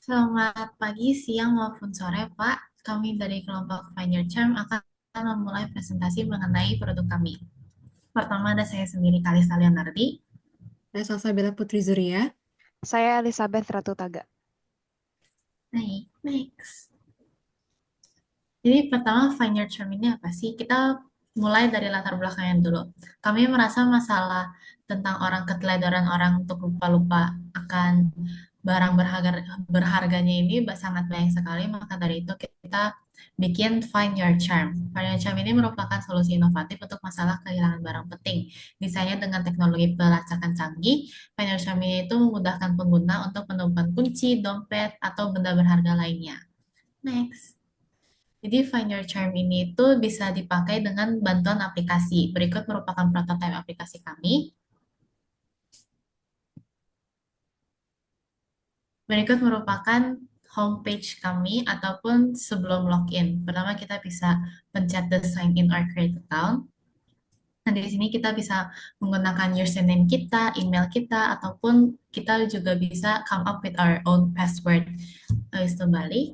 Selamat pagi, siang, maupun sore, Pak. Kami dari kelompok Find Your Charm akan memulai presentasi mengenai produk kami. Pertama ada saya sendiri, Kalista Leonardi. Saya Salsabila Putri Zuria. Saya Elizabeth Ratu Taga. Baik, next. Jadi pertama Find Your Charm ini apa sih? Kita mulai dari latar belakangnya dulu. Kami merasa masalah tentang orang keteledoran orang untuk lupa-lupa akan barang berharganya ini sangat banyak sekali. Maka dari itu kita bikin Find Your Charm. Find Your Charm ini merupakan solusi inovatif untuk masalah kehilangan barang penting. Desainnya dengan teknologi pelacakan canggih, Find Your Charm ini itu memudahkan pengguna untuk menemukan kunci, dompet, atau benda berharga lainnya. Next. Jadi Find Your Charm ini tuh bisa dipakai dengan bantuan aplikasi. Berikut merupakan prototipe aplikasi kami. Berikut merupakan homepage kami ataupun sebelum login. Pertama kita bisa pencet the sign in or create account. Nah, di sini kita bisa menggunakan username kita, email kita, ataupun kita juga bisa come up with our own password. Habis itu balik.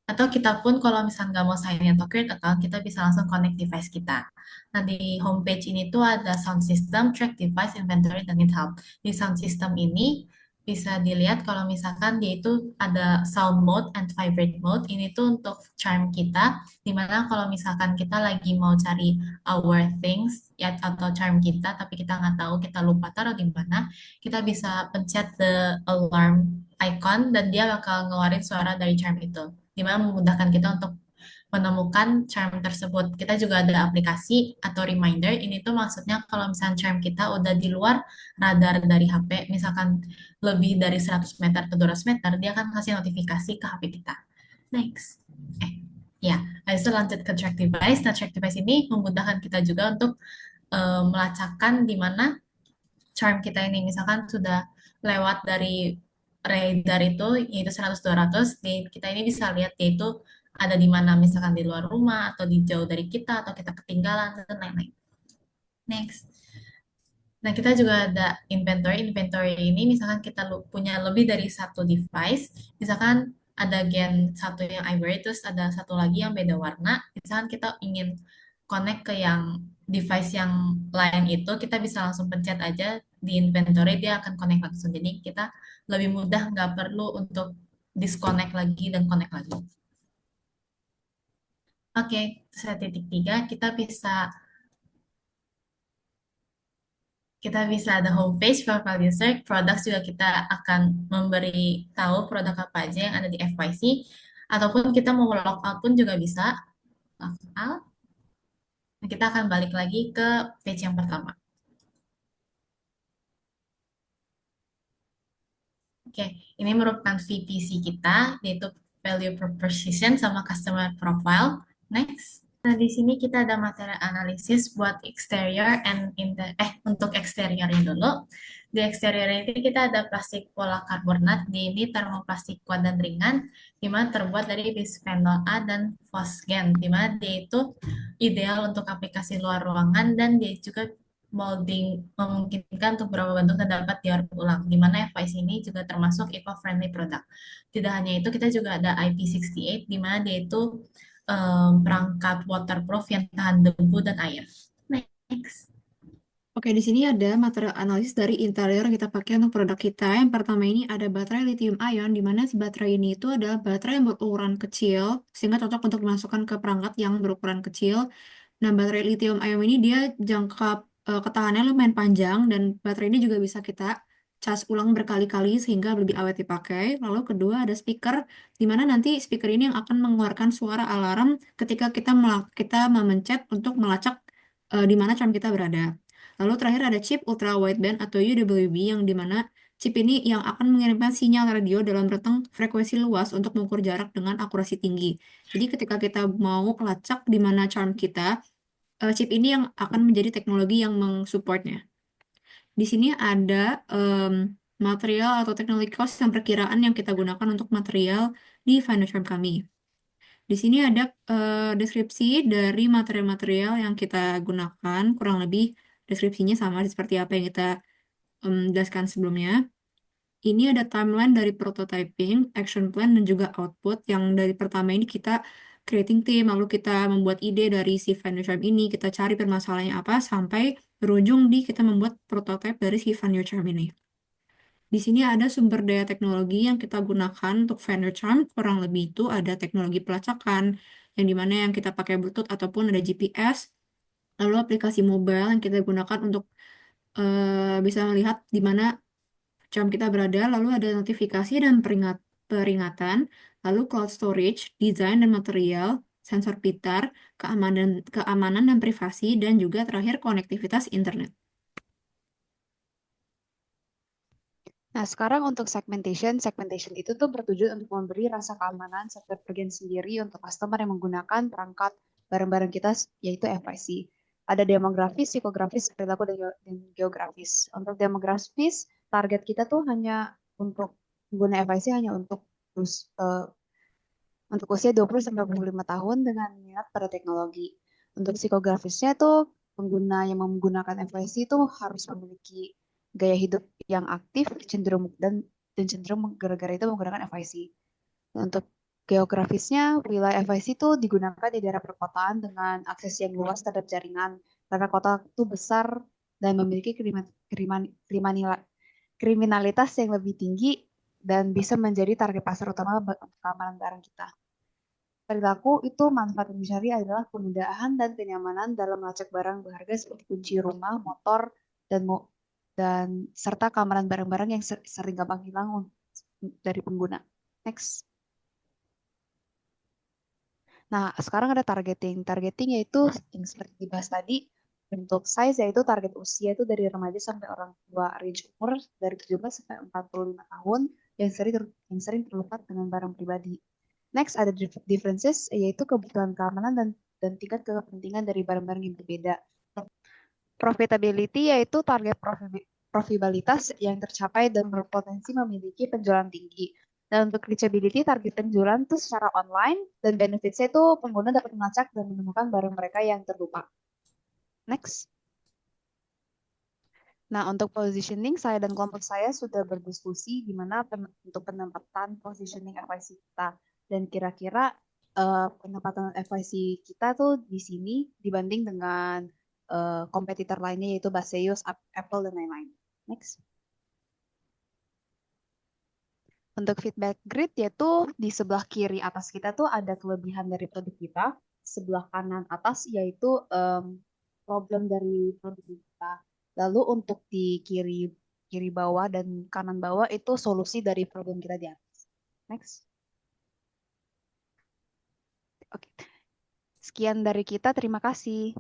Atau kita pun kalau misalnya nggak mau sign in atau create account, kita bisa langsung connect device kita. Nah, di homepage ini tuh ada sound system, track device, inventory, dan need help. Di sound system ini bisa dilihat kalau misalkan dia itu ada sound mode and vibrate mode. Ini tuh untuk charm kita, dimana kalau misalkan kita lagi mau cari our things ya atau charm kita, tapi kita nggak tahu, kita lupa taruh di mana, kita bisa pencet the alarm icon dan dia bakal ngeluarin suara dari charm itu di mana memudahkan kita untuk menemukan charm tersebut. Kita juga ada aplikasi atau reminder. Ini tuh maksudnya kalau misalnya charm kita udah di luar radar dari HP, misalkan lebih dari 100 meter atau 200 meter, dia akan kasih notifikasi ke HP kita. Next. Eh, ya, habis itu lanjut ke track device. Nah, track device ini memudahkan kita juga untuk melacakkan di mana charm kita ini misalkan sudah lewat dari radar itu yaitu 100-200 kita ini bisa lihat yaitu ada di mana misalkan di luar rumah atau di jauh dari kita atau kita ketinggalan dan lain-lain. Next. Nah, kita juga ada inventory. Inventory ini misalkan kita punya lebih dari satu device, misalkan ada gen satu yang ivory, terus ada satu lagi yang beda warna. Misalkan kita ingin connect ke yang device yang lain itu, kita bisa langsung pencet aja di inventory, dia akan connect langsung. Jadi kita lebih mudah, nggak perlu untuk disconnect lagi dan connect lagi. Oke, saya titik tiga, kita bisa ada homepage, profile user, produk juga kita akan memberi tahu produk apa aja yang ada di FYC, ataupun kita mau log out pun juga bisa, log out. Nah, kita akan balik lagi ke page yang pertama. Oke, ini merupakan VPC kita, yaitu Value Proposition sama Customer Profile. Next. Nah, di sini kita ada materi analisis buat exterior and untuk eksteriornya dulu. Di eksterior ini kita ada plastik pola karbonat, di ini termoplastik kuat dan ringan, di mana terbuat dari bisphenol A dan fosgen, di mana dia itu ideal untuk aplikasi luar ruangan dan dia juga molding memungkinkan untuk beberapa bentuk dan dapat didaur ulang, di mana FIC ini juga termasuk eco-friendly product. Tidak hanya itu, kita juga ada IP68, di mana dia itu perangkat waterproof yang tahan debu dan air. Next. Oke, di sini ada material analisis dari interior yang kita pakai untuk produk kita. Yang pertama ini ada baterai lithium ion, di mana si baterai ini itu adalah baterai yang berukuran kecil, sehingga cocok untuk dimasukkan ke perangkat yang berukuran kecil. Nah, baterai lithium ion ini dia jangka ketahanannya lumayan panjang, dan baterai ini juga bisa kita cas ulang berkali-kali sehingga lebih awet dipakai. Lalu kedua ada speaker, di mana nanti speaker ini yang akan mengeluarkan suara alarm ketika kita memencet untuk melacak di mana charm kita berada. Lalu terakhir ada chip ultra wideband atau UWB, yang dimana chip ini yang akan mengirimkan sinyal radio dalam rentang frekuensi luas untuk mengukur jarak dengan akurasi tinggi. Jadi ketika kita mau lacak di mana charm kita, chip ini yang akan menjadi teknologi yang mensupportnya. Di sini ada material atau teknologi cost yang perkiraan yang kita gunakan untuk material di final charm kami. Di sini ada deskripsi dari material-material yang kita gunakan, kurang lebih deskripsinya sama seperti apa yang kita jelaskan sebelumnya. Ini ada timeline dari prototyping, action plan, dan juga output. Yang dari pertama ini kita creating team, lalu kita membuat ide dari si Venue Charm ini, kita cari permasalahannya apa, sampai berujung di kita membuat prototype dari si Venue Charm ini. Di sini ada sumber daya teknologi yang kita gunakan untuk Venue Charm, kurang lebih itu ada teknologi pelacakan, yang dimana yang kita pakai Bluetooth ataupun ada GPS, lalu aplikasi mobile yang kita gunakan untuk bisa melihat di mana jam kita berada, lalu ada notifikasi dan peringatan, lalu cloud storage, desain dan material, sensor pintar, keamanan dan privasi, dan juga terakhir konektivitas internet. Nah, sekarang untuk segmentation itu tuh bertujuan untuk memberi rasa keamanan serta kepergian sendiri untuk customer yang menggunakan perangkat barang-barang kita, yaitu FIC. Ada demografis, psikografis, perilaku, dan geografis. Untuk demografis, target kita tuh hanya untuk pengguna FIC hanya untuk usia 20-25 tahun dengan minat pada teknologi. Untuk psikografisnya tuh pengguna yang menggunakan FIC itu harus memiliki gaya hidup yang aktif dan cenderung gara-gara itu menggunakan FIC. Untuk geografisnya, wilayah FIC itu digunakan di daerah perkotaan dengan akses yang luas terhadap jaringan karena kota itu besar dan memiliki kriminalitas yang lebih tinggi dan bisa menjadi target pasar utama untuk keamanan barang kita. Perilaku itu manfaat yang dicari adalah kemudahan dan kenyamanan dalam melacak barang berharga seperti kunci rumah, motor, dan serta keamanan barang-barang yang sering gampang hilang dari pengguna. Next. Nah, sekarang ada targeting. Targeting yaitu yang seperti dibahas tadi, untuk size yaitu target usia itu dari remaja sampai orang tua, range umur dari 17 sampai 45 tahun yang sering terlibat dengan barang pribadi. Next ada differences, yaitu kebutuhan keamanan dan tingkat kepentingan dari barang-barang yang berbeda. Profitability yaitu target profitabilitas yang tercapai dan berpotensi memiliki penjualan tinggi. Dan untuk reachability, target penjualan itu secara online dan benefitsnya itu pengguna dapat melacak dan menemukan barang mereka yang terlupa. Next. Nah, untuk positioning, saya dan kelompok saya sudah berdiskusi gimana untuk penempatan positioning FIC kita. Dan kira-kira penempatan FIC kita tuh di sini dibanding dengan kompetitor lainnya yaitu Baseus, Apple, dan lain-lain. Next. Untuk feedback grid yaitu di sebelah kiri atas kita tuh ada kelebihan dari produk kita, sebelah kanan atas yaitu problem dari produk kita. Lalu untuk di kiri bawah dan kanan bawah itu solusi dari problem kita di atas. Next. Oke. Sekian dari kita, terima kasih.